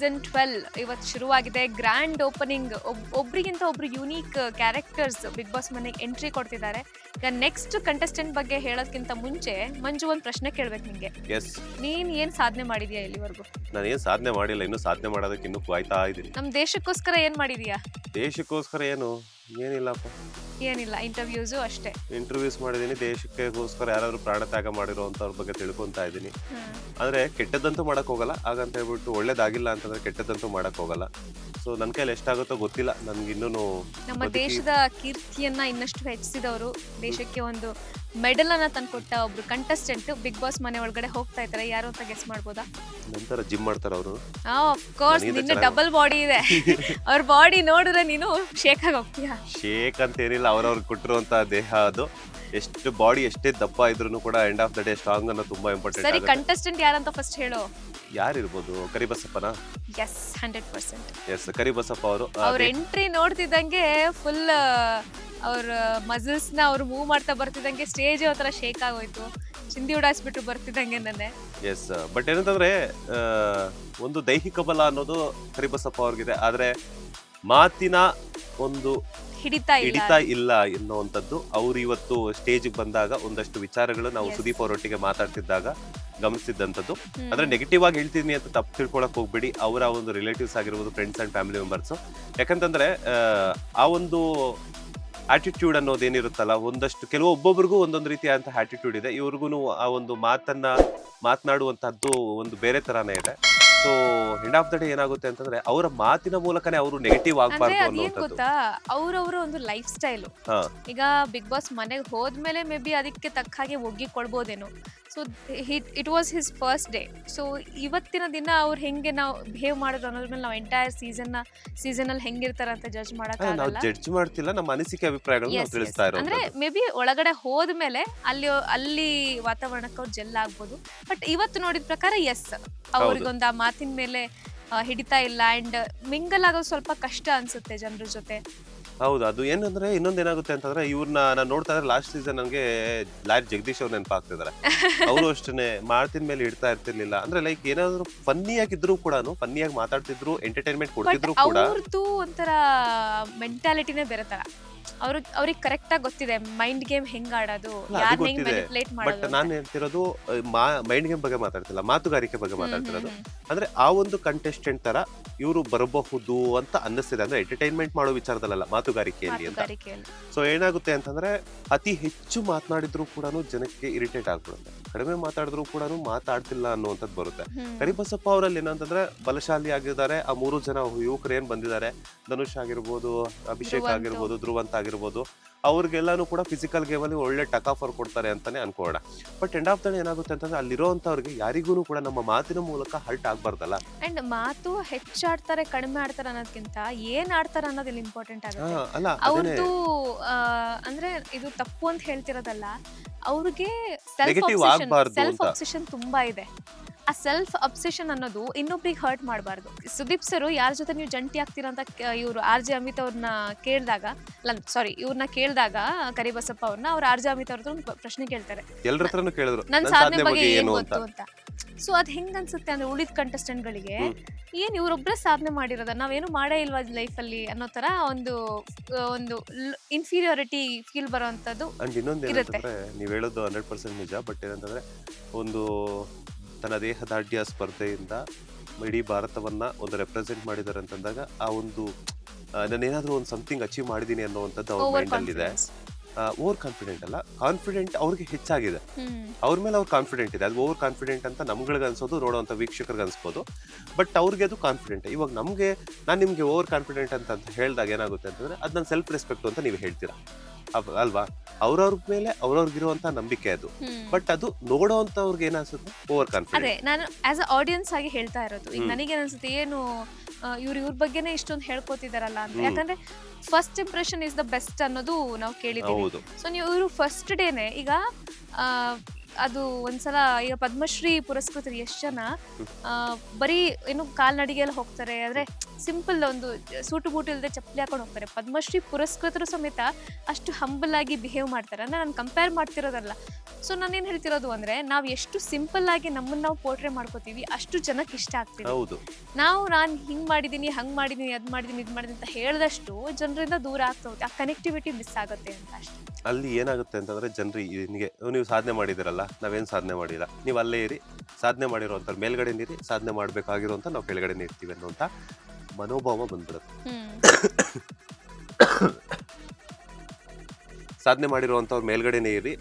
Season 12 ಇವತ್ತು ಶುರುವಾಗಿದೆ. Grand opening, ಒಬ್ರಿಗಿಂತ ಒಬ್ರು ಯೂನಿಕ್ ಕ್ಯಾರೆಕ್ಟರ್ಸ್ ಬಿಗ್ ಬಾಸ್ ಮನೆಗೆ ಎಂಟ್ರಿ ಕೊಡ್ತಿದ್ದಾರೆ. ಈಗ ನೆಕ್ಸ್ಟ್ ಕಂಟೆಸ್ಟೆಂಟ್ ಬಗ್ಗೆ ಹೇಳೋದಕ್ಕಿಂತ ಮುಂಚೆ ಮಂಜು ಒಂದು ಪ್ರಶ್ನೆ ಕೇಳ್ಬೇಕು ನಿಂಗೆ. ಎಸ್, ನೀನ್ ಏನ್ ಸಾಧನೆ ಮಾಡಿದ್ಯಾ ಇಲ್ಲಿವರೆಗೂ? ನಾನು ಏನು ಸಾಧನೆ ಮಾಡಿಲ್ಲ, ಇನ್ನೂ ಸಾಧನೆ ಮಾಡೋದಕ್ಕೆ ಇನ್ನೂ ಕಾಯ್ತಾ ಇದ್ದೀನಿ. ನಮ್ ದೇಶಕ್ಕೋಸ್ಕರ ಏನ್ ಮಾಡಿದ್ಯಾ? ದೇಶಕ್ಕೋಸ್ಕರ ಏನಿಲ್ಲಪ್ಪ, ಏನಿಲ್ಲ, ಇಂಟರ್ವ್ಯೂಸು ಅಷ್ಟೇ. ಇಂಟರ್ವ್ಯೂಸ್ ಮಾಡಿದ್ದೀನಿ. ದೇಶಕ್ಕೋಸ್ಕರ ಯಾರಾದ್ರೂ ಪ್ರಾಣ ತ್ಯಾಗ ಮಾಡಿರೋಂಥವ್ರ ಬಗ್ಗೆ ತಿಳ್ಕೊಂತಾ ಇದ್ದೀನಿ. ಆದರೆ ಕೆಟ್ಟದ್ದಂತೂ ಮಾಡಕ್ ಹೋಗಲ್ಲ, ಹಾಗಂತ ಹೇಳ್ಬಿಟ್ಟು ಒಳ್ಳೇದಾಗಿಲ್ಲ ಅಂತಂದ್ರೆ ಕೆಟ್ಟದ್ದಂತೂ ಮಾಡಕ್ ಹೋಗಲ್ಲ. ಸೊ ನನ್ನ ಕೈಲಿ ಎಷ್ಟಾಗುತ್ತೋ ಗೊತ್ತಿಲ್ಲ, ನನ್ಗೆ ಇನ್ನೂ ನಮ್ಮ ದೇಶದ ಕೀರ್ತಿಯನ್ನ ಇನ್ನಷ್ಟು ಹೆಚ್ಚಿಸಿದವರು, ದೇಶಕ್ಕೆ ಒಂದು ಮೆಡಲ್ ಅನ್ನ ತಂದ್ಕೊಟ್ಟ ಒಬ್ರು ಕಂಟೆಸ್ಟೆಂಟ್ ಬಿಗ್ ಬಾಸ್ ಮನೆ ಒಳಗಡೆ ಹೋಗ್ತಾ ಇದ್ದಾರೆ. ಯಾರು ಅಂತ ಗೆಸ್ ಮಾಡ್ಬೋದಾ? ನಂತರ ಜಿಮ್ ಮಾಡ್ತಾರ ಅವರು. ಆಫ್ ಕೋರ್ಸ್, ನಿನ್ನ ಡಬಲ್ ಬಾಡಿ ಇದೆ. ಅವ್ರ ಬಾಡಿ ನೋಡಿದ್ರೆ ನೀನು ಶೇಕ್ ಆಗಿ ಹೋಗ್ತೀಯಾ? ಶೇಕ್ ಅಂತ ಏನಿಲ್ಲ, ಅವ್ರವ್ರಿಗೆ ಕೊಟ್ಟಿರುವಂತ ದೇಹ ಅದು. ಎಷ್ಟು ಬಾಡಿ ಎಷ್ಟೇ ದಪ್ಪ ಇದ್ರೂ ಕೂಡ end of the day strong ಅನ್ನೋ ತುಂಬಾ ಇಂಪಾರ್ಟೆಂಟ್. ಸರಿ, ಕಂಟೆಸ್ಟೆಂಟ್ ಯಾರಂತ ಫಸ್ಟ್ ಹೇಳು. ಯಾರಿರ್ಬೋದು? ಕರಿಬಸಪ್ಪನ? ಎಸ್, 100%. ಎಸ್, ಕರಿಬಸಪ್ಪ ಅವರು. ಅವ್ರ ಎಂಟ್ರಿ ನೋಡ್ತಿದ್ದಂಗೆ ಫುಲ್ ಅವ್ರ ಮಸಲ್ಸ್ ನ ಅವ್ರು ಮೂವ್ ಮಾಡ್ತಾ ಬರ್ತಿದ್ದಂಗೆ ಸ್ಟೇಜ್ ಒಂಥರ ಶೇಕ್ ಆಗೋಯ್ತು. ಚಿಂದಿ ಉಡಾಯಿಸ್ಬಿಟ್ಟು ಬರ್ತಿದ್ದಂಗೆ ನನ್ನೆ. ಎಸ್, ಬಟ್ ಏನಂತಂದ್ರೆ ಒಂದು ದೈಹಿಕ ಬಲ ಅನ್ನೋದು ಕರಿಬಸಪ್ಪ ಅವ್ರಿಗಿದೆ, ಆದ್ರೆ ಮಾತಿನ ಒಂದು ಹಿಡಿತಾ ಇಲ್ಲ ಎನ್ನುವಂಥದ್ದು ಅವ್ರು ಇವತ್ತು ಸ್ಟೇಜ್ ಬಂದಾಗ ಒಂದಷ್ಟು ವಿಚಾರಗಳು ನಾವು ಸುದೀಪ್ ಅವರೊಟ್ಟಿಗೆ ಮಾತಾಡ್ತಿದ್ದಾಗ ಗಮನಿಸಿದ್ದಂಥದ್ದು. ಅಂದ್ರೆ ನೆಗೆಟಿವ್ ಆಗಿ ಹೇಳ್ತೀನಿ ಅಂತ ತಪ್ಪು ತಿಳ್ಕೊಳಕ್ ಹೋಗ್ಬೇಡಿ. ಅವರ ಒಂದು ರಿಲೇಟಿವ್ಸ್ ಆಗಿರ್ಬೋದು, ಫ್ರೆಂಡ್ಸ್ ಅಂಡ್ ಫ್ಯಾಮಿಲಿ ಮೆಂಬರ್ಸ್. ಯಾಕಂತಂದ್ರೆ ಆ ಒಂದು ಆಟಿಟ್ಯೂಡ್ ಅನ್ನೋದು ಏನಿರುತ್ತಲ್ಲ, ಒಂದಷ್ಟು ಒಬ್ಬೊಬ್ರಿಗೂ ಒಂದೊಂದು ರೀತಿಯಾದಂಥ ಆಟಿಟ್ಯೂಡ್ ಇದೆ. ಇವ್ರಿಗೂ ಆ ಒಂದು ಮಾತನಾಡುವಂತಹದ್ದು ಒಂದು ಬೇರೆ ತರಾನೇ ಇದೆ. So end of the day ಏನಾಗುತ್ತೆ ಅಂತಂದ್ರೆ ಅವರ ಮಾತಿನ ಮೂಲಕನೇ ಅವರು ನೆಗೆಟಿವ್ ಆಗಬಾರ್ದು ಅನ್ನೋದು ಗೊತ್ತಾ. ಅವ್ರವ್ರ ಒಂದು ಲೈಫ್ ಸ್ಟೈಲು. ಈಗ ಬಿಗ್ ಬಾಸ್ ಮನೆಗೆ ಹೋದ್ಮೇಲೆ ಮೇ ಬಿ ಅದಕ್ಕೆ ತಕ್ಕ ಹಾಗೆ ಒಗ್ಗಿಕೊಳ್ಬೋದೇನೋ. So it was his first day. So ಇವತ್ತಿನ ದಿನ ಅವ್ರು ಹೆಂಗೆ ನಾವು ಬಿಹೇವ್ ಮಾಡಿದ್ರು ಅನ್ನೋದ್ರ ಮೇಲೆ ನಾವು ಎಂಟೈರ್ ಸೀಸನ್ ಅಲ್ಲಿ ಹೆಂಗಿರ್ತಾರೆ ಅಂತ ಜಡ್ಜ್ ಮಾಡಕ್ಕಾಗಲ್ಲ. ಜಡ್ಜ್ ಮಾಡ್ತಿಲ್ಲ, ನಮ್ಮ ಅನಿಸಿಕೆ ಅಭಿಪ್ರಾಯಗಳನ್ನ ತಿಳಿಸ್ತಾ ಇರೋದು. ಅಂದ್ರೆ ಮೇ ಬಿ ಒಳಗಡೆ ಹೋದ್ಮೇಲೆ ಅಲ್ಲಿ ವಾತಾವರಣಕ್ಕೆ ಅವ್ರು ಜೆಲ್ ಆಗ್ಬೋದು. ಬಟ್ ಇವತ್ತು ನೋಡಿದ ಪ್ರಕಾರ ಎಸ್, ಅವ್ರಿಗೊಂದು ಆ ಮಾತಿನ ಮೇಲೆ ಹಿಡಿತಾ ಇಲ್ಲ. ಅಂಡ್ ಮಿಂಗಲ್ ಆಗೋದು ಸ್ವಲ್ಪ ಕಷ್ಟ ಅನ್ಸುತ್ತೆ ಜನರ ಜೊತೆ. ಹೌದು, ಅದು ಏನಂದ್ರೆ ಇನ್ನೊಂದೇನಾಗುತ್ತೆ ಅಂತಂದ್ರೆ ಇವ್ರನ್ನ ನಾನು ನೋಡ್ತಾ ಇದ್ರೆ ಲಾಸ್ಟ್ ಸೀಸನ್ ನನಗೆ ಲಾಯರ್ ಜಗದೀಶ್ ಅವ್ರು ನೆನಪಾಗ್ತಿದ್ದಾರೆ. ಅವರು ಅಷ್ಟೇ ಮಾತಿನ ಮೇಲೆ ಇಡ್ತಾ ಇರ್ತಿರ್ಲಿಲ್ಲ. ಅಂದ್ರೆ ಲೈಕ್ ಏನಾದ್ರು ಫನ್ನಿಯಾಗಿದ್ರು ಕೂಡ, ಫನ್ನಿಯಾಗಿ ಮಾತಾಡ್ತಿದ್ರು, ಎಂಟರ್ಟೈನ್ಮೆಂಟ್ ಕೊಡ್ತಿದ್ರು ಕೂಡ, ಅವ್ರದ್ದು ಒಂಥರ ಮೆಂಟಾಲಿಟಿನೇ ಬೇರೆ ತರ. ಅವ್ರಿಗೆ ಕರೆಕ್ಟ್ ಆಗಿ ಗೊತ್ತಿದೆ ಮೈಂಡ್ ಗೇಮ್ ಹೆಂಗ್ ಆಡೋದು, ಯಾರನ್ನ ಹೆಂಗ್ ಮ್ಯಾನಿಪುಲೇಟ್ ಮಾಡೋದು. ಬಟ್ ನಾನು ಹೇಳ್ತಿರೋದು ಮೈಂಡ್ ಗೇಮ್ ಬಗ್ಗೆ ಮಾತಾಡ್ತಿಲ್ಲ, ಮಾತುಗಾರಿಕೆ ಬಗ್ಗೆ ಮಾತಾಡ್ತಿರೋದು. ಅಂದ್ರೆ ಆ ಒಂದು ಕಂಟೆಸ್ಟೆಂಟ್ ತರ ಇವರು ಬರಬಹುದು ಅಂತ ಅನ್ನಿಸ್ತಿದೆ. ಅಂದ್ರೆ ಎಂಟರ್ಟೈನ್ಮೆಂಟ್ ಮಾಡೋ ವಿಚಾರದಲ್ಲ, ಮಾತುಗಾರಿಕೆಯಲ್ಲಿ ಅಂತ. ಸೊ ಏನಾಗುತ್ತೆ ಅಂತಂದ್ರೆ ಅತಿ ಹೆಚ್ಚು ಮಾತನಾಡಿದ್ರು ಕೂಡ ಜನಕ್ಕೆ ಇರಿಟೇಟ್ ಆಗ್ಬಿಡುತ್ತೆ, ಕಡಿಮೆ ಮಾತಾಡಿದ್ರು ಕೂಡ ಮಾತಾಡ್ತಿಲ್ಲ ಅನ್ನುವಂಥದ್ದು ಬರುತ್ತೆ. ಕರಿಬಸಪ್ಪ ಅವರಲ್ಲಿ ಏನಂತಂದ್ರೆ ಬಲಶಾಲಿ ಆಗಿದ್ದಾರೆ. ಆ 3 ಜನ ಯುವಕರು ಏನ್ ಬಂದಿದ್ದಾರೆ, ಧನುಷ್ ಆಗಿರ್ಬೋದು, ಅಭಿಷೇಕ್ ಆಗಿರ್ಬೋದು, ಧ್ರುವಂತ ಆಗಿರ್ಬೋದು, ಅವ್ರಿಗೆಲ್ಲಾನು ಕೂಡ ಫಿಸಿಕಲ್ ಗೇಮ್ ಅಲ್ಲಿ ಒಳ್ಳೆ ಟಕ್ ಆಫರ್ ಕೊಡ್ತಾರೆ ಅಂತಾನೆ ಅನ್ಕೋಣ. But end of the day ಏನಾಗುತ್ತೆ ಅಂತಂದ್ರೆ ಅಲ್ಲಿರೋಂಥವ್ರಿಗೆ ಯಾರಿಗೂ ಕೂಡ ನಮ್ಮ ಮಾತಿನ ಮೂಲಕ ಹರ್ಟ್ ಆಗ್ಬಾರ್ದಲ್ಲ. ಅಂಡ್ ಮಾತು ಹೆಚ್ಚಾಡ್ತಾರೆ ಕಡಿಮೆ ಆಡ್ತಾರೆ ಅನ್ನೋದಕ್ಕಿಂತ ಏನ್ ಆಡ್ತಾರೆ ಅನ್ನೋದು ಇಲ್ಲಿ ಇಂಪಾರ್ಟೆಂಟ್ ಆಗುತ್ತೆ. ಅವ್ರದ್ದು ಅಂದ್ರೆ ಇದು ತಪ್ಪು ಅಂತ ಹೇಳ್ತಿರೋದಲ್ಲ, ಅವ್ರಿಗೆ ಸೆಲ್ಫ್ ಅಬ್ಸೆಷನ್ ತುಂಬಾ ಇದೆ. ಆ ಸೆಲ್ಫ್ ಅಬ್ಸೆಷನ್ ಅನ್ನೋದು ಇನ್ನೊಬ್ರಿಗೆ ಹರ್ಟ್ ಮಾಡಬಾರ್ದು. ಸುದೀಪ್ ಸರ್ ಯಾರ ಜೊತೆ ನೀವು ಜಂಟಿ ಆಗ್ತೀರಾ ಅಂತ ಇವ್ರು RJ ಅಮಿತ್ ಅವ್ರನ್ನ ಕೇಳಿದಾಗ, ಇವ್ರನ್ನ ಕೇಳಿದಾಗ ಕರಿಬಸಪ್ಪ ಅವ್ರನ್ನ, ಅವ್ರು RJ ಅಮಿತ್ ಅವ್ರ ಹತ್ರ ಪ್ರಶ್ನೆ ಕೇಳ್ತಾರೆ, ಎಲ್ಲರ ಹತ್ರನೂ ಕೇಳಿದ್ರು ನನ್ನ ಸಾಧನೆ ಬಗ್ಗೆ ಏನ್ ಗೊತ್ತು ಅಂತ. ಸೊ ಅದ್ ಹೆಂಗ್ ಅನ್ಸುತ್ತೆ ಅಂದ್ರೆ ಉಳಿದ ಕಂಟೆಸ್ಟೆಂಟ್ ಗಳಿಗೆ ಏನ್ ಇವ್ರೊಬ್ರೇ ಸಾಧನೆ ಮಾಡಿರೋದ, ನಾವೇನು ಮಾಡೇ ಇಲ್ವಾ ಲೈಫ್ ಅಲ್ಲಿ ಅನ್ನೋ ತರ ಒಂದು ಇನ್ಫೀರಿಯಾರಿಟಿ ಫೀಲ್ ಬರೋಂಥದ್ದು ಇರುತ್ತೆ. ನೀವ್ ಹೇಳೋದು 100% ನಿಜ. ಬಟ್ ಏನಂತಂದ್ರೆ ಒಂದು ತನ್ನ ದೇಹದಾಢ್ಯ ಸ್ಪರ್ಧೆಯಿಂದ ಇಡೀ ಭಾರತವನ್ನ ಒಂದು ರೆಪ್ರೆಸೆಂಟ್ ಮಾಡಿದ್ದಾರೆ ಅಂತಂದಾಗ ಆ ಒಂದು ನಾನೇನಾದ್ರೂ ಒಂದು ಸಮಥಿಂಗ್ ಅಚೀವ್ ಮಾಡಿದೀನಿ ಅನ್ನೋವಂಥದ್ದು ಅವ್ರ ಮೈಂಡ್ ಅಲ್ಲಿ ಇದೆ. ಓವರ್ ಕಾನ್ಫಿಡೆಂಟ್ ಅಲ್ಲ, ಕಾನ್ಫಿಡೆಂಟ್ ಅವ್ರಿಗೆ ಹೆಚ್ಚಾಗಿದೆ. ಅವ್ರ ಮೇಲೆ ಅವ್ರು ಕಾನ್ಫಿಡೆಂಟ್ ಇದೆ. ಅದು ಓವರ್ ಕಾನ್ಫಿಡೆಂಟ್ ಅಂತ ನಮ್ಗಳಿಗೆ ಅನ್ಸೋದು, ನೋಡುವಂಥ ವೀಕ್ಷಕರಿಗೆ ಅನ್ಸ್ಬೋದು. ಬಟ್ ಅವ್ರಿಗೆ ಅದು ಕಾನ್ಫಿಡೆಂಟ್. ಇವಾಗ ನಾನು ನಿಮ್ಗೆ ಓವರ್ ಕಾನ್ಫಿಡೆಂಟ್ ಅಂತ ಹೇಳಿದಾಗ ಏನಾಗುತ್ತೆ ಅಂತಂದ್ರೆ ಅದು ನನ್ನ ಸೆಲ್ಫ್ ರೆಸ್ಪೆಕ್ಟ್ ಅಂತ ನೀವು ಹೇಳ್ತೀರಾ ಅಲ್ವಾ? ಅವ್ರವ್ರ ಮೇಲೆ ಅವ್ರವ್ರಿಗಿರುವಂತ ನಂಬಿಕೆ ಅದು. ಬಟ್ ಅದು ನೋಡೋಂಥವ್ರಿಗೆ ಏನಿಸುತ್ತೆ, ಓವರ್ ಕಾನ್ಫಿಡೆಂಟ್. ಅದೇ ನಾನು ಆಸ್ ಅ ಆಡಿಯನ್ಸ್ ಆಗಿ ಹೇಳ್ತಾ ಇರೋದು. ಈಗ ನನಗೆ ಅನ್ಸುತ್ತೆ, ಏನು ಇವ್ರ ಬಗ್ಗೆನೇ ಇಷ್ಟೊಂದು ಹೇಳ್ಕೊತಿದಾರಲ್ಲ ಅಂತ. ಯಾಕಂದ್ರೆ first impression is the best ಅನ್ನೋದು ನಾವು ಕೇಳಿದ್ದೀವಿ. ಸೊ ನೀವು ಇವರು ಫಸ್ಟ್ ಡೇನೆ ಈಗ ಅದು ಒಂದ್ಸಲ ಈಗ ಪದ್ಮಶ್ರೀ ಪುರಸ್ಕೃತರು ಎಷ್ಟು ಜನ ಬರೀ ಏನು ಕಾಲ್ನಡಿಗೆಲ್ಲ ಹೋಗ್ತಾರೆ, ಆದ್ರೆ ಸಿಂಪಲ್ ಒಂದು ಸೂಟು ಬೂಟು ಇಲ್ಲದೆ ಚಪ್ಪಲಿ ಹಾಕೊಂಡು ಹೋಗ್ತಾರೆ. ಪದ್ಮಶ್ರೀ ಪುರಸ್ಕೃತರು ಸಮೇತ ಅಷ್ಟು ಹಂಬಲ್ ಆಗಿ ಬಿಹೇವ್ ಮಾಡ್ತಾರೆ. ಅಂದ್ರೆ ನಾನು ಕಂಪೇರ್ ಮಾಡ್ತಿರೋದಲ್ಲ. ಸೊ ನಾನೇನು ಹೇಳ್ತಿರೋದು ಅಂದ್ರೆ ನಾವು ಎಷ್ಟು ಸಿಂಪಲ್ ಆಗಿ ನಮ್ಮನ್ನ ನಾವು ಪೋರ್ಟ್ರೇ ಮಾಡ್ಕೋತೀವಿ ಅಷ್ಟು ಜನಕ್ಕೆ ಇಷ್ಟ ಆಗ್ತೀವಿ. ನಾನು ಹಿಂಗ್ ಮಾಡಿದೀನಿ, ಹಂಗ್ ಮಾಡಿದೀನಿ, ಅದ್ ಮಾಡಿದೀನಿ, ಇದ್ ಮಾಡಿದೀನಿ ಅಂತ ಹೇಳಿದಷ್ಟು ಜನರಿಂದ ದೂರ ಆಗ್ತಾ ಹೋಗುತ್ತೆ. ಆ ಕನೆಕ್ಟಿವಿಟಿ ಮಿಸ್ ಆಗುತ್ತೆ ಅಂತ ಅಷ್ಟೇ. ಅಲ್ಲಿ ಏನಾಗುತ್ತೆ ಅಂತಂದ್ರೆ ಜನರಿಗೆ ನೀವು ಸಾಧನೆ ಮಾಡಿದಿರಲ್ಲ, ನಾವೇನು ಸಾಧನೆ ಮಾಡಿಲ್ಲ, ನೀವು ಅಲ್ಲೇ ಇರಿ, ಸಾಧನೆ ಮಾಡಿರೋಂಥ ಮೇಲ್ಗಡೆ ನೀರಿ, ಸಾಧನೆ ಮಾಡ್ಬೇಕಾಗಿರೋಂಥ ನಾವು ಕೆಳಗಡೆ ಇರ್ತೀವಿ ಅನ್ನೋಂಥ ಮನೋಭಾವ ಬಂದ್ಬಿಡುತ್ತೆ. ಸಾಧನೆ ಮಾಡಿರುವಂಥವ್ರು ಮೇಲ್ಗಡೆನೇ ಇರಿ,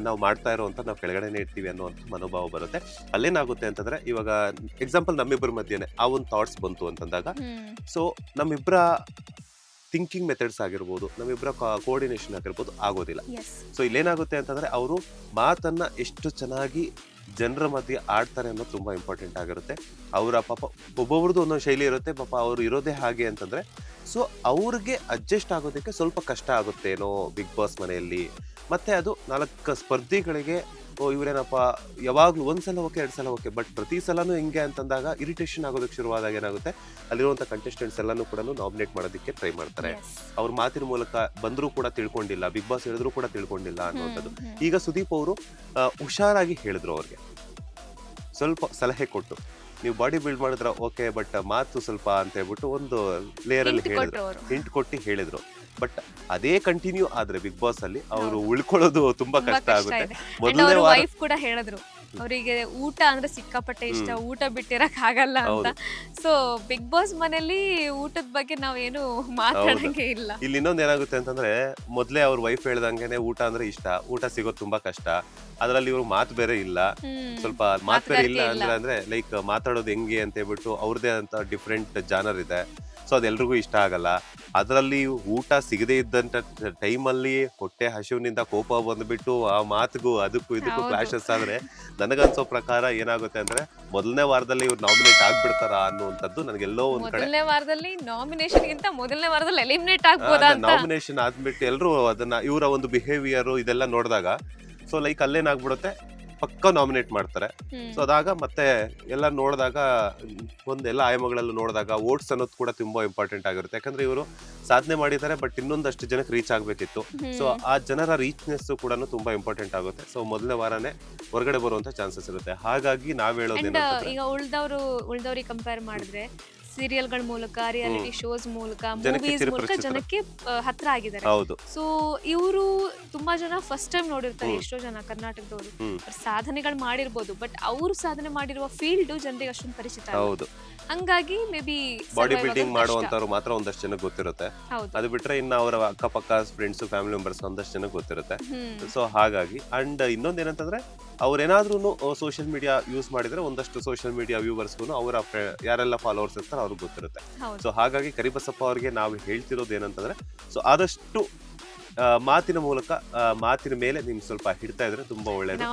ನಾವು ಮಾಡ್ತಾ ಇರೋವಂಥ ನಾವು ಕೆಳಗಡೆನೇ ಇರ್ತೀವಿ ಅನ್ನೋವಂಥ ಮನೋಭಾವ ಬರುತ್ತೆ. ಅಲ್ಲೇನಾಗುತ್ತೆ ಅಂತಂದ್ರೆ ಇವಾಗ ಎಕ್ಸಾಂಪಲ್ ನಮ್ಮಿಬ್ಬರ ಮಧ್ಯೆನೆ ಆ ಒಂದು ಥಾಟ್ಸ್ ಬಂತು ಅಂತಂದಾಗ, ಸೊ ನಮ್ಮಿಬ್ಬರ ಥಿಂಕಿಂಗ್ ಮೆಥಡ್ಸ್ ಆಗಿರ್ಬೋದು, ನಮ್ಮಿಬ್ಬರ ಕೋಆರ್ಡಿನೇಷನ್ ಆಗಿರ್ಬೋದು ಆಗೋದಿಲ್ಲ. ಸೊ ಇಲ್ಲೇನಾಗುತ್ತೆ ಅಂತಂದ್ರೆ ಅವರು ಮಾತನ್ನ ಎಷ್ಟು ಚೆನ್ನಾಗಿ ಜನರ ಮಧ್ಯೆ ಆಡ್ತಾರೆ ಅನ್ನೋದು ತುಂಬಾ ಇಂಪಾರ್ಟೆಂಟ್ ಆಗಿರುತ್ತೆ. ಅವರ ಪಾಪ ಒಬ್ಬೊಬ್ರದ್ದು ಒಂದೊಂದು ಶೈಲಿ ಇರುತ್ತೆ, ಪಾಪ ಅವ್ರು ಇರೋದೇ ಹಾಗೆ ಅಂತಂದ್ರೆ ಸೊ ಅವ್ರಿಗೆ ಅಡ್ಜಸ್ಟ್ ಆಗೋದಕ್ಕೆ ಸ್ವಲ್ಪ ಕಷ್ಟ ಆಗುತ್ತೇನೋ ಬಿಗ್ ಬಾಸ್ ಮನೆಯಲ್ಲಿ. ಮತ್ತೆ ಅದು 4 ಸ್ಪರ್ಧಿಗಳಿಗೆ ಇವರೇನಪ್ಪ ಯಾವಾಗ್ಲೂ ಒಂದ್ಸಲ ಓಕೆ 2 ಸಲ ಓಕೆ, ಬಟ್ ಪ್ರತಿ ಸಲನೂ ಹಿಂಗೆ ಅಂತಂದಾಗ ಇರಿಟೇಷನ್ ಆಗೋದಕ್ಕೆ ಶುರುವಾದಾಗ ಏನಾಗುತ್ತೆ, ಅಲ್ಲಿರುವಂಥ ಕಂಟೆಸ್ಟೆಂಟ್ಸ್ ಎಲ್ಲಾನು ಕೂಡ ನಾಮಿನೇಟ್ ಮಾಡೋದಕ್ಕೆ ಟ್ರೈ ಮಾಡ್ತಾರೆ. ಅವ್ರ ಮಾತಿನ ಮೂಲಕ ಬಂದರೂ ಕೂಡ ತಿಳ್ಕೊಂಡಿಲ್ಲ, ಬಿಗ್ ಬಾಸ್ ಹೇಳಿದ್ರು ಕೂಡ ತಿಳ್ಕೊಂಡಿಲ್ಲ ಅನ್ನುವಂಥದ್ದು. ಈಗ ಸುದೀಪ್ ಅವರು ಹುಷಾರಾಗಿ ಹೇಳಿದ್ರು, ಅವ್ರಿಗೆ ಸ್ವಲ್ಪ ಸಲಹೆ ಕೊಟ್ಟು, ನೀವು ಬಾಡಿ ಬಿಲ್ಡ್ ಮಾಡಿದ್ರ ಓಕೆ, ಬಟ್ ಮಾತು ಸ್ವಲ್ಪ ಅಂತ ಹೇಳ್ಬಿಟ್ಟು ಒಂದು ಲೇಯರ್ ಅಲ್ಲಿ ಹೇಳಿದ್ರು, ಹಿಂಟ್ ಕೊಟ್ಟು ಹೇಳಿದ್ರು. ಬಟ್ ಅದೇ ಕಂಟಿನ್ಯೂ ಆದ್ರೆ ಬಿಗ್ ಬಾಸ್ ಅಲ್ಲಿ ಅವರು ಉಳ್ಕೊಳ್ಳೋದು ತುಂಬಾ ಕಷ್ಟ ಆಗುತ್ತೆ. ಮೊದಲನೇ ವೈಫ್ ಕೂಡ ಹೇಳಿದ್ರು ಅವರಿಗೆ ಊಟ ಅಂದ್ರೆ ಸಿಕ್ಕಾಪಟ್ಟೆ ಇಷ್ಟ, ಊಟ ಬಿಟ್ಟಿರಕ್ ಆಗಲ್ಲ ಅಂತ. ಸೊ ಬಿಗ್ ಬಾಸ್ ಮನೇಲಿ ಊಟದ ಬಗ್ಗೆ ನಾವೇನು ಮಾತಾಡಂಗೆ ಇಲ್ಲ. ಇಲ್ಲಿ ಇನ್ನೊಂದ್ ಏನಾಗುತ್ತೆ ಅಂತಂದ್ರೆ, ಮೊದ್ಲೇ ಅವ್ರ ವೈಫ್ ಹೇಳ್ದಂಗೆನೆ ಊಟ ಅಂದ್ರೆ ಇಷ್ಟ, ಊಟ ಸಿಗೋದು ತುಂಬಾ ಕಷ್ಟ. ಅದ್ರಲ್ಲಿ ಇವ್ರು ಮಾತು ಬೇರೆ ಇಲ್ಲ, ಸ್ವಲ್ಪ ಮಾತು ಬೇರೆ ಇಲ್ಲ ಅಂದ್ರೆ ಲೈಕ್ ಮಾತಾಡೋದು ಹೆಂಗೆ ಅಂತ ಹೇಳ್ಬಿಟ್ಟು ಅವ್ರದೇ ಅಂತ ಡಿಫ್ರೆಂಟ್ ಜಾನರ್ ಇದೆ. ಸೊ ಅದೆಲ್ರಿಗೂ ಇಷ್ಟ ಆಗಲ್ಲ. ಅದರಲ್ಲಿ ಊಟ ಸಿಗದೆ ಇದ್ದಂತ ಟೈಮಲ್ಲಿ ಹೊಟ್ಟೆ ಹಸಿವಿನಿಂದ ಕೋಪ ಬಂದ್ಬಿಟ್ಟು ಆ ಮಾತಿಗೂ ಅದಕ್ಕೂ ಇದಕ್ಕೂ ಕ್ಲಾಶಸ್ ಆದ್ರೆ ನನಗನ್ಸೋ ಪ್ರಕಾರ ಏನಾಗುತ್ತೆ ಅಂದ್ರೆ ಮೊದಲನೇ ವಾರದಲ್ಲಿ ಇವ್ರು ನಾಮಿನೇಟ್ ಆಗ್ಬಿಡ್ತಾರ ಅನ್ನುವಂಥದ್ದು ನನಗೆಲ್ಲೋ ಒಂದ್ ಕಡೆ. ಮೊದಲನೇ ವಾರದಲ್ಲಿ ನಾಮಿನೇಷನ್ ಗಿಂತ ಮೊದಲನೇ ವಾರದಲ್ಲಿ ಎಲಿಮಿನೇಟ್ ಆಗ್ಬೋದಾ ಅಂತ. ನಾಮಿನೇಷನ್ ಆದ್ಬಿಟ್ಟು ಎಲ್ರು ಅದನ್ನ ಇವರ ಒಂದು ಬಿಹೇವಿಯರ್ ಇದೆಲ್ಲ ನೋಡಿದಾಗ ಸೊ ಲೈಕ್ ಅಲ್ಲೇನಾಗ್ಬಿಡುತ್ತೆ, ಪಕ್ಕ ನಾಮಿನೇಟ್ ಮಾಡ್ತಾರೆ. ಸೊ ಅದಾಗ ಮತ್ತೆ ಎಲ್ಲ ನೋಡಿದಾಗ ಒಂದೆಲ್ಲ ಆಯಾಮಗಳಲ್ಲೂ ನೋಡಿದಾಗ ವೋಟ್ಸ್ ಅನ್ನೋದು ಕೂಡ ತುಂಬಾ ಇಂಪಾರ್ಟೆಂಟ್ ಆಗಿರುತ್ತೆ. ಯಾಕಂದ್ರೆ ಇವರು ಸಾಧನೆ ಮಾಡಿದ್ದಾರೆ, ಬಟ್ ಇನ್ನೊಂದಷ್ಟು ಜನಕ್ಕೆ ರೀಚ್ ಆಗ್ಬೇಕಿತ್ತು. ಸೊ ಆ ಜನರ ರೀಚ್ನೆಸ್ ಕೂಡ ತುಂಬಾ ಇಂಪಾರ್ಟೆಂಟ್ ಆಗುತ್ತೆ. ಸೊ ಮೊದಲನೇ ವಾರನೇ ಹೊರಗಡೆ ಬರುವಂತ ಚಾನ್ಸಸ್ ಇರುತ್ತೆ. ಹಾಗಾಗಿ ನಾವ್ ಹೇಳೋದೇನು, ಈಗ ಉಳ್ದವ್ರಿಗೆ ಕಂಪೇರ್ ಮಾಡಿದ್ರೆ ಸೀರಿಯಲ್ಗಳ ಮೂಲಕ, ರಿಯಾಲಿಟಿ ಶೋಸ್ ಮೂಲಕ, ಮೂವೀಸ್ ಮೂಲಕ ಜನಕ್ಕೆ ಹತ್ರ ಆಗಿದ್ದಾರೆ. ಸೊ ಇವರು ತುಂಬಾ ಜನ ಫಸ್ಟ್ ಟೈಮ್ ನೋಡಿರ್ತಾರೆ, ಎಷ್ಟೋ ಜನ ಕರ್ನಾಟಕದವರು ಸಾಧನೆಗಳು ಮಾಡಿರ್ಬೋದು, ಬಟ್ ಅವರು ಸಾಧನೆ ಮಾಡಿರುವ ಫೀಲ್ಡ್ ಜನರಿಗೆ ಅಷ್ಟೊಂದು ಪರಿಚಿತ. ಹಂಗಾಗಿ ಮೇ ಬಿ ಬಾಡಿ ಬಿಲ್ಡಿಂಗ್ ಮಾಡುವಂತವ್ರು ಮಾತ್ರ ಒಂದಷ್ಟು ಜನಕ್ಕೆ ಗೊತ್ತಿರುತ್ತೆ. ಅದು ಬಿಟ್ರೆ ಇನ್ನು ಅವರ ಅಕ್ಕಪಕ್ಕ ಫ್ರೆಂಡ್ಸ್, ಫ್ಯಾಮಿಲಿ ಮೆಂಬರ್ಸ್ ಒಂದಷ್ಟು ಜನಕ್ಕೆ ಗೊತ್ತಿರುತ್ತೆ. ಸೊ ಹಾಗಾಗಿ ಅಂಡ್ ಇನ್ನೊಂದೇನಂತಂದ್ರೆ ಅವ್ರೇನಾದ್ರೂ ಸೋಷಿಯಲ್ ಮೀಡಿಯಾ ಯೂಸ್ ಮಾಡಿದ್ರೆ ಒಂದಷ್ಟು ಸೋಷಿಯಲ್ ಮೀಡಿಯಾ ವ್ಯೂವರ್ಸ್ಗೂ ಅವರ ಯಾರೆಲ್ಲ ಫಾಲೋವರ್ಸ್ ಇರ್ತಾರೆ ಅವ್ರಿಗೆ ಗೊತ್ತಿರುತ್ತೆ. ಸೊ ಹಾಗಾಗಿ ಕರಿಬಸಪ್ಪ ಅವ್ರಿಗೆ ನಾವು ಹೇಳ್ತಿರೋದು ಏನಂತಂದ್ರೆ, ಸೊ ಆದಷ್ಟು ಮಾತಿನ ಮೂಲಕ, ಮಾತಿನ ಮೇಲೆ ನಿಮ್ಗೆ ಸ್ವಲ್ಪ ಹಿಡ್ತಾ ಇದ್ರೆ ತುಂಬಾ ಒಳ್ಳೇದು.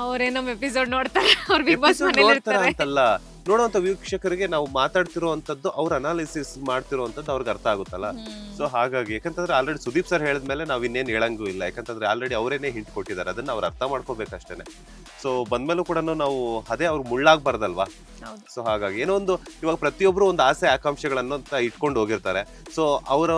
ಅಂತಲ್ಲ, ನೋಡುವಂತ ವೀಕ್ಷಕರಿಗೆ ನಾವು ಮಾತಾಡ್ತಿರೋಂಥದ್ದು, ಅವ್ರ ಅನಾಲಿಸಿಸ್ ಮಾಡ್ತಿರೋಂಥದ್ದು ಅವ್ರಿಗೆ ಅರ್ಥ ಆಗುತ್ತಲ್ಲ. ಸೊ ಹಾಗಾಗಿ ಯಾಕಂತಂದ್ರೆ ಆಲ್ರೆಡಿ ಸುದೀಪ್ ಸರ್ ಹೇಳಿದ್ಮೇಲೆ ನಾವ್ ಇನ್ನೇನು ಹೇಳಂಗೂ ಇಲ್ಲ. ಯಾಕಂತಂದ್ರೆ ಆಲ್ರೆಡಿ ಅವರೇನೆ ಹಿಂಟ್ ಕೊಟ್ಟಿದ್ದಾರೆ, ಅದನ್ನ ಅವ್ರು ಅರ್ಥ ಮಾಡ್ಕೋಬೇಕಷ್ಟೇನೆ. ಸೊ ಬಂದ್ಮೇಲೂ ಕೂಡ ನಾವು ಅದೇ ಅವ್ರು ಮುಳ್ಳಾಗ್ಬಾರ್ದಲ್ವಾ. ಸೊ ಹಾಗಾಗಿ ಏನೋ ಒಂದು ಇವಾಗ ಪ್ರತಿಯೊಬ್ರು ಒಂದು ಆಸೆ ಆಕಾಂಕ್ಷೆಗಳನ್ನು ಇಟ್ಕೊಂಡು ಹೋಗಿರ್ತಾರೆ. ಸೊ ಅವರ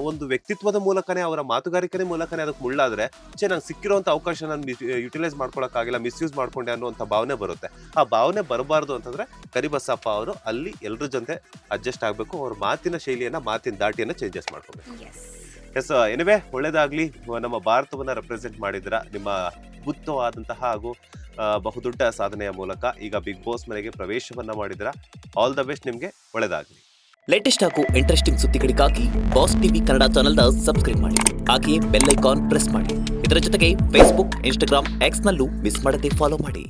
ಒಂದು ವ್ಯಕ್ತಿತ್ವದ ಮೂಲಕನೇ, ಅವರ ಮಾತುಗಾರಿಕೆ ಮೂಲಕನೇ ಅದಕ್ಕೆ ಮುಳ್ಳಾದ್ರೆ ನಂಗೆ ಸಿಕ್ಕಿರುವಂತ ಅವಕಾಶ ನಾನು ಯುಟಿಲೈಸ್ ಮಾಡ್ಕೊಳಕ್ಕಾಗಿಲ್ಲ, ಮಿಸ್ಯೂಸ್ ಮಾಡ್ಕೊಂಡೆ ಅನ್ನುವಂಥ ಭಾವನೆ ಬರುತ್ತೆ. ಆ ಭಾವನೆ ಬರಬಾರ್ದು ಅಂತಂದ್ರೆ ಕರಿಬಸಪ್ಪ ಅವರು ಅಲ್ಲಿ ಎಲ್ರ ಜೊತೆ ಅಡ್ಜಸ್ಟ್ ಆಗ್ಬೇಕು. ಅವ್ರ ಮಾತಿನ ಶೈಲಿಯನ್ನ, ಮಾತಿನ ದಾಟಿಯನ್ನ ಚೇಂಜಸ್ ಮಾಡ್ಕೋಬೇಕು. ಎಸ್, ಎನಿವೆ ಒಳ್ಳೇದಾಗ್ಲಿ. ನಮ್ಮ ಭಾರತವನ್ನ ರೆಪ್ರೆಸೆಂಟ್ ಮಾಡಿದ್ರ ನಿಮ್ಮ ಅದ್ಭುತವಾದಂತಹ ಹಾಗೂ ಬಹುದೊಡ್ಡ ಸಾಧನೆಯ ಮೂಲಕ ಈಗ ಬಿಗ್ ಬಾಸ್ ಮನೆಗೆ ಪ್ರವೇಶವನ್ನ ಮಾಡಿದ್ರ. ಆಲ್ ದ ಬೆಸ್ಟ್, ನಿಮ್ಗೆ ಒಳ್ಳೇದಾಗ್ಲಿ. ಲೇಟೆಸ್ಟ್ ಹಾಗೂ ಇಂಟ್ರೆಸ್ಟಿಂಗ್ ಸುದ್ದಿಗಳಿಗಾಗಿ ಬಾಸ್ ಟಿವಿ ಕನ್ನಡ ಚಾನೆಲ್ನ ಸಬ್ಸ್ಕ್ರೈಬ್ ಮಾಡಿ, ಹಾಗೆಯೇ ಬೆಲ್ ಐಕಾನ್ ಪ್ರೆಸ್ ಮಾಡಿ. ಇದರ ಜೊತೆಗೆ ಫೇಸ್ಬುಕ್, ಇನ್ಸ್ಟಾಗ್ರಾಮ್, ಎಕ್ಸ್ ನಲ್ಲೂ ಮಿಸ್ ಮಾಡದೆ ಫಾಲೋ ಮಾಡಿ.